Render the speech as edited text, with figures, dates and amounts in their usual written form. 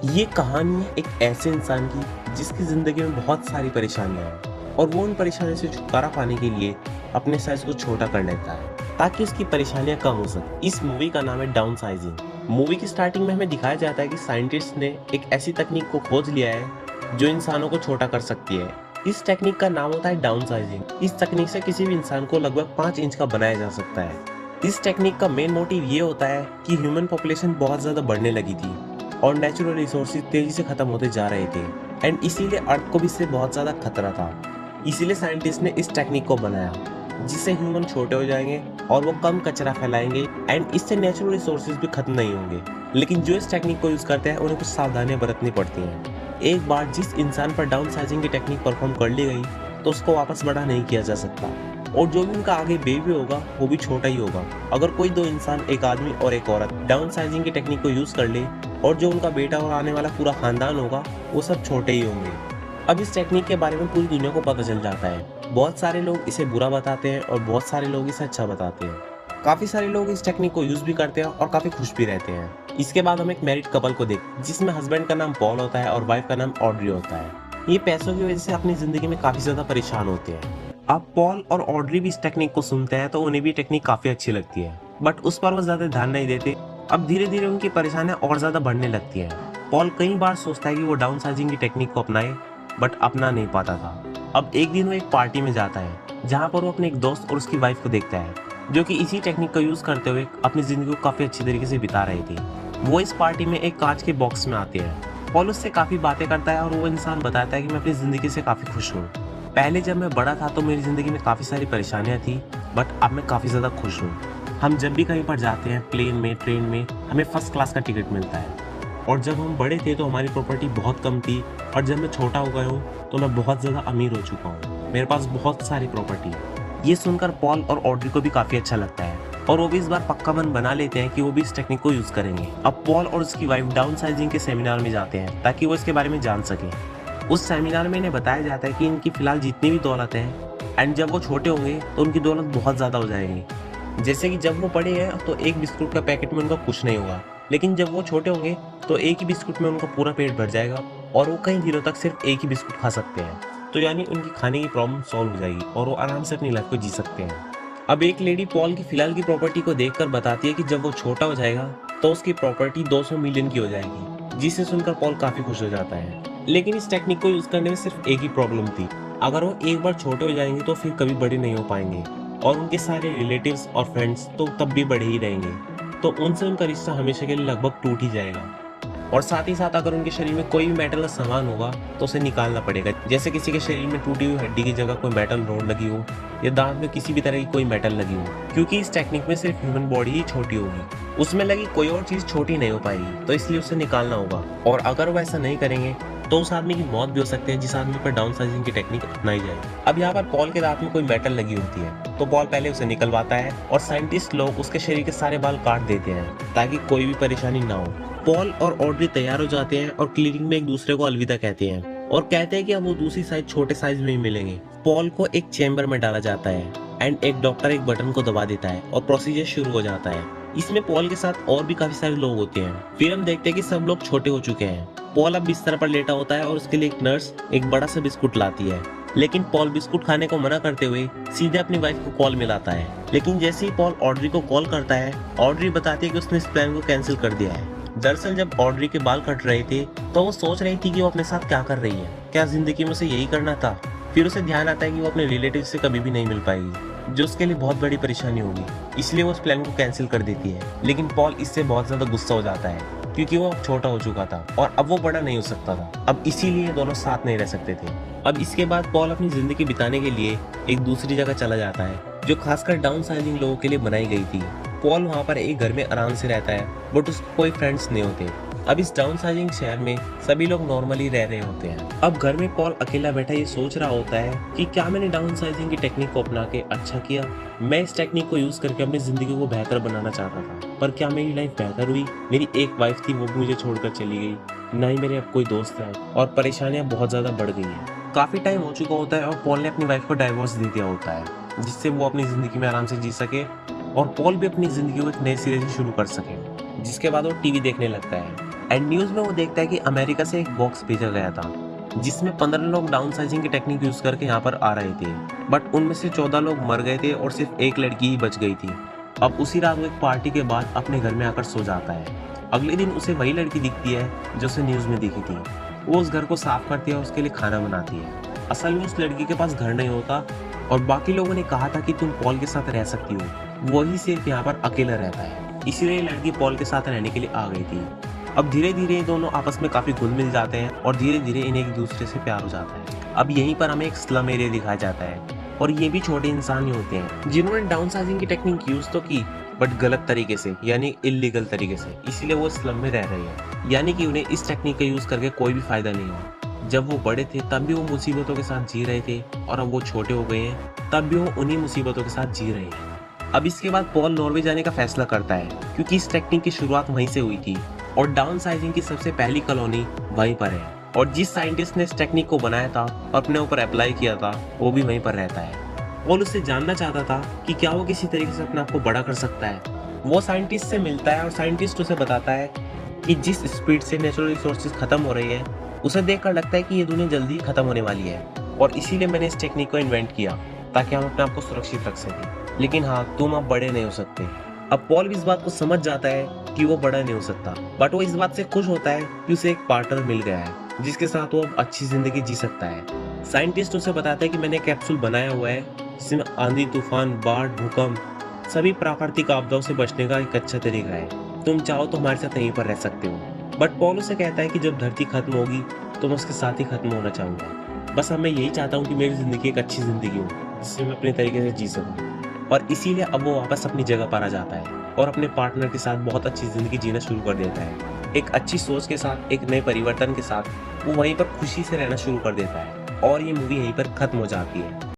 ये कहानी है एक ऐसे इंसान की जिसकी ज़िंदगी में बहुत सारी परेशानियां हैं और वो उन परेशानियों से छुटकारा पाने के लिए अपने साइज को छोटा कर लेता है ताकि उसकी परेशानियां कम हो सके। इस मूवी का नाम है डाउन साइजिंग। मूवी की स्टार्टिंग में हमें दिखाया जाता है कि साइंटिस्ट ने एक ऐसी तकनीक को खोज लिया है जो इंसानों को छोटा कर सकती है। इस टेक्निक का नाम होता है डाउन साइजिंग। इस तकनीक से किसी भी इंसान को लगभग 5 इंच का बनाया जा सकता है। इस टेक्निक का मेन मोटिव ये होता है कि ह्यूमन पॉपुलेशन बहुत ज्यादा बढ़ने लगी थी और नेचुरल रिसोर्सेज तेजी से खत्म होते जा रहे थे एंड इसीलिए अर्थ को भी इससे बहुत ज्यादा खतरा था। इसीलिए साइंटिस्ट ने इस टेक्निक को बनाया जिससे ह्यूमन छोटे हो जाएंगे और वो कम कचरा फैलाएंगे एंड इससे नेचुरल रिसोर्सेज भी खत्म नहीं होंगे। लेकिन जो इस टेक्निक को यूज करते हैं उन्हें कुछ सावधानियां बरतनी पड़ती हैं। एक बार जिस इंसान पर डाउन साइजिंग की टेक्निक परफॉर्म कर ली गई तो उसको वापस बड़ा नहीं किया जा सकता और जो भी उनका आगे बेबी होगा वो भी छोटा ही होगा। अगर कोई दो इंसान, एक आदमी और एक औरत, डाउन साइजिंग की टेक्निक को यूज कर ले और जो उनका बेटा और आने वाला पूरा खानदान होगा वो सब छोटे ही होंगे। अब इस टेक्निक के बारे में पूरी दुनिया को पता चल जाता है। बहुत सारे लोग इसे बुरा बताते हैं और बहुत सारे लोग इसे अच्छा बताते हैं। काफी सारे लोग इस टेक्निक को यूज भी करते हैं और काफी खुश भी रहते हैं। इसके बाद हम एक मैरिड कपल को देख जिसमें हस्बैंड का नाम पॉल होता है और वाइफ का नाम ऑड्री होता है। ये पैसों की वजह से अपनी जिंदगी में काफी ज्यादा परेशान होते हैं। अब पॉल और ऑड्री भी इस टेक्निक को सुनते हैं तो उन्हें भी टेक्निक काफी अच्छी लगती है बट उस पर वो ज्यादा ध्यान नहीं देते। अब धीरे धीरे उनकी परेशानियां और ज्यादा बढ़ने लगती हैं। पॉल कई बार सोचता है कि वो डाउन साइजिंग की टेक्निक को अपनाए बट अपना नहीं पाता था। अब एक दिन वो एक पार्टी में जाता है जहाँ पर वो अपने एक दोस्त और उसकी वाइफ को देखता है जो कि इसी टेक्निक का यूज करते हुए अपनी जिंदगी को काफी अच्छी तरीके से बिता रही थी। वो इस पार्टी में एक कांच के बॉक्स में आते हैं। पॉल उससे काफी बातें करता है और वो इंसान बताता है कि मैं अपनी जिंदगी से काफी खुश हूँ। पहले जब मैं बड़ा था तो मेरी जिंदगी में काफी सारी परेशानियां थी बट अब मैं काफी ज्यादा खुश हूँ। हम जब भी कहीं पर जाते हैं, प्लेन में, ट्रेन में, हमें फर्स्ट क्लास का टिकट मिलता है। और जब हम बड़े थे तो हमारी प्रॉपर्टी बहुत कम थी और जब मैं छोटा हो गया हूँ तो मैं बहुत ज्यादा अमीर हो चुका हूँ। मेरे पास बहुत सारी प्रॉपर्टी है। ये सुनकर पॉल और ऑड्री को भी काफी अच्छा लगता है और वो भी इस बार पक्का मन बना लेते हैं कि वो भी इस टेक्निक को यूज करेंगे। अब पॉल और उसकी वाइफ डाउन साइजिंग के सेमिनार में जाते हैं ताकि वो इसके बारे में जान सके। उस सेमिनार में इन्हें बताया जाता है कि इनकी फिलहाल जितनी भी दौलत है एंड जब वो छोटे होंगे तो उनकी दौलत बहुत ज्यादा हो जाएगी। जैसे कि जब वो बड़े हैं तो एक बिस्कुट का पैकेट में उनका कुछ नहीं होगा, लेकिन जब वो छोटे होंगे तो एक ही बिस्कुट में उनका पूरा पेट भर जाएगा और वो कई दिनों तक सिर्फ एक ही बिस्कुट खा सकते हैं। तो यानी उनकी खाने की प्रॉब्लम सॉल्व हो जाएगी और वो आराम से अपनी लाइफ को जी सकते हैं। अब एक लेडी पॉल की फिलहाल की प्रॉपर्टी को देखकर बताती है कि जब वो छोटा हो जाएगा तो उसकी प्रॉपर्टी 200 मिलियन की हो जाएगी, जिसे सुनकर पॉल काफी खुश हो जाता है। लेकिन इस टेक्निक को यूज करने में सिर्फ एक ही प्रॉब्लम थी, अगर वो एक बार छोटे हो जाएंगे तो फिर कभी बड़े नहीं हो पाएंगे और उनके सारे रिलेटिव्स और फ्रेंड्स तो तब भी बड़े ही रहेंगे, तो उनसे उनका रिश्ता हमेशा के लिए लगभग टूट ही जाएगा। और साथ ही साथ अगर उनके शरीर में कोई भी मेटल का सामान होगा तो उसे निकालना पड़ेगा। जैसे किसी के शरीर में टूटी हुई हड्डी की जगह कोई मेटल रोड लगी हो या दांत में किसी भी तरह की कोई मेटल लगी हो, क्योंकि इस टेक्निक में सिर्फ ह्यूमन बॉडी ही छोटी होगी, उसमें लगी कोई और चीज छोटी नहीं हो पाएगी, तो इसलिए उसे निकालना होगा। और अगर वो ऐसा नहीं करेंगे तो उस आदमी की मौत भी हो सकती है जिस आदमी पर डाउन साइजिंग की टेक्निक अपनाई जाए। अब यहाँ पर पॉल के दांत में कोई मेटल लगी होती है तो पॉल पहले उसे निकलवाता है और साइंटिस्ट लोग उसके शरीर के सारे बाल काट देते हैं ताकि कोई भी परेशानी ना हो। पॉल और ऑड्री तैयार हो जाते हैं और क्लिनिक में एक दूसरे को अलविदा कहते हैं और कहते हैं कि अब वो दूसरी साइड छोटे साइज में ही मिलेंगे। पॉल को एक चेम्बर में डाला जाता है एंड एक डॉक्टर एक बटन को दबा देता है और प्रोसीजर शुरू हो जाता है। इसमें पॉल के साथ और भी काफी सारे लोग होते हैं। फिर हम देखते हैं कि सब लोग छोटे हो चुके हैं। पॉल अब बिस्तर पर लेटा होता है और उसके लिए एक नर्स एक बड़ा सा बिस्कुट लाती है, लेकिन पॉल बिस्कुट खाने को मना करते हुए सीधे अपनी वाइफ को कॉल मिलाता है। लेकिन जैसे ही पॉल ऑड्री को कॉल करता है, ऑड्री बताती है कि उसने इस प्लान को कैंसिल कर दिया है। दरअसल जब ऑड्री के बाल कट रहे थे तो वो सोच रही थी कि वो अपने साथ क्या कर रही है, क्या जिंदगी में उसे यही करना था। फिर उसे ध्यान आता है कि वो अपने रिलेटिव से कभी भी नहीं मिल पाएगी, जो उसके लिए बहुत बड़ी परेशानी होगी, इसलिए वो उस प्लान को कैंसिल कर देती है। लेकिन पॉल इससे बहुत ज्यादा गुस्सा हो जाता है क्योंकि वो अब छोटा हो चुका था और अब वो बड़ा नहीं हो सकता था। अब इसीलिए दोनों साथ नहीं रह सकते थे। अब इसके बाद पॉल अपनी जिंदगी बिताने के लिए एक दूसरी जगह चला जाता है जो खासकर डाउन साइजिंग लोगों के लिए बनाई गई थी। पॉल वहाँ पर एक घर में आराम से रहता है बट उसको कोई फ्रेंड्स नहीं होते। अब इस डाउन साइजिंग शहर में सभी लोग नॉर्मली रह रहे होते हैं। अब घर में पॉल अकेला बैठा ये सोच रहा होता है कि क्या मैंने डाउन साइजिंग की टेक्निक को अपना के अच्छा किया। मैं इस टेक्निक को यूज करके अपनी जिंदगी को बेहतर बनाना चाहता था, पर क्या मेरी लाइफ बेहतर हुई? मेरी एक वाइफ थी वो भी मुझे छोड़कर चली गई, ना ही मेरे अब कोई दोस्त है और परेशानियां बहुत ज्यादा बढ़ गई है। काफी टाइम हो चुका होता है और पॉल ने अपनी वाइफ को डाइवोर्स दे दिया होता है जिससे वो अपनी जिंदगी में आराम से जी सके और पॉल भी अपनी जिंदगी को एक नए सिरे से शुरू कर सके। जिसके बाद वो टीवी देखने लगता है एंड न्यूज में वो देखता है कि अमेरिका से एक बॉक्स भेजा गया था जिसमें 15 लोग डाउन साइजिंग की टेक्निक यूज करके यहाँ पर आ रहे थे, बट उनमें से 14 लोग मर गए थे और सिर्फ एक लड़की ही बच गई थी। अब उसी रात वो एक पार्टी के बाद अपने घर में आकर सो जाता है। अगले दिन उसे वही लड़की दिखती है जो उसे न्यूज में दिखी थी। वो उस घर को साफ करती है और उसके लिए खाना बनाती है। असल में उस लड़की के पास घर नहीं होता और बाकी लोगों ने कहा था कि तुम पॉल के साथ रह सकती हो, वही सिर्फ यहाँ पर अकेला रहता है, इसीलिए लड़की पॉल के साथ रहने के लिए आ गई थी। अब धीरे धीरे ये दोनों आपस में काफी घुल मिल जाते हैं और धीरे धीरे इन्हें एक दूसरे से प्यार हो जाता है। अब यहीं पर हमें एक स्लम एरिया दिखाया जाता है और ये भी छोटे इंसान ही होते हैं जिन्होंने डाउन साइजिंग की टेक्निक यूज तो की बट गलत तरीके से, यानी इलीगल तरीके से, इसीलिए वो स्लम में रह रहे हैं। यानी कि उन्हें इस टेक्निक का यूज करके कोई भी फायदा नहीं हुआ। जब वो बड़े थे तब भी वो मुसीबतों के साथ जी रहे थे और अब वो छोटे हो गए हैं तब भी वो उन्हीं मुसीबतों के साथ जी रहे हैं। अब इसके बाद पॉल नॉर्वे जाने का फैसला करता है क्योंकि इस टेक्निक की शुरुआत वहीं से हुई थी और डाउन साइजिंग की सबसे पहली कॉलोनी वहीं पर है और जिस साइंटिस्ट ने इस टेक्निक को बनाया था अपने ऊपर अप्लाई किया था वो भी वहीं पर रहता है। पॉल उससे जानना चाहता था कि क्या वो किसी तरीके से अपने आप को बड़ा कर सकता है। वो साइंटिस्ट से मिलता है और साइंटिस्ट उसे बताता है कि जिस स्पीड से नेचुरल रिसोर्सेज खत्म हो रही है उसे देखकर लगता है कि ये दुनिया जल्दी ही खत्म होने वाली है और इसीलिए मैंने इस टेक्निक को इन्वेंट किया ताकि हम अपने आप को सुरक्षित रख सकें। लेकिन हाँ, तुम अब बड़े नहीं हो सकते। अब पॉल भी इस बात को समझ जाता है कि वो बड़ा नहीं हो सकता, बट वो इस बात से खुश होता है कि उसे एक पार्टनर मिल गया है जिसके साथ वो अब अच्छी जिंदगी जी सकता है। साइंटिस्ट उसे बताता है कि मैंने कैप्सूल बनाया हुआ है जिसमें आंधी, तूफान, बाढ़, भूकंप, सभी प्राकृतिक आपदाओं से बचने का एक अच्छा तरीका है। तुम चाहो तो हमारे साथ यहीं पर रह सकते हो। बट पॉल उसे कहता है कि जब धरती खत्म होगी तो मैं उसके साथ ही खत्म होना चाहूंगा। बस अब मैं यही चाहता हूँ कि मेरी जिंदगी एक अच्छी जिंदगी हो जिससे मैं अपने तरीके से जी सकूँ। और इसीलिए अब वो वापस अपनी जगह पर आ जाता है और अपने पार्टनर के साथ बहुत अच्छी जिंदगी जीना शुरू कर देता है। एक अच्छी सोच के साथ, एक नए परिवर्तन के साथ वो वहीं पर खुशी से रहना शुरू कर देता है और ये मूवी यहीं पर खत्म हो जाती है।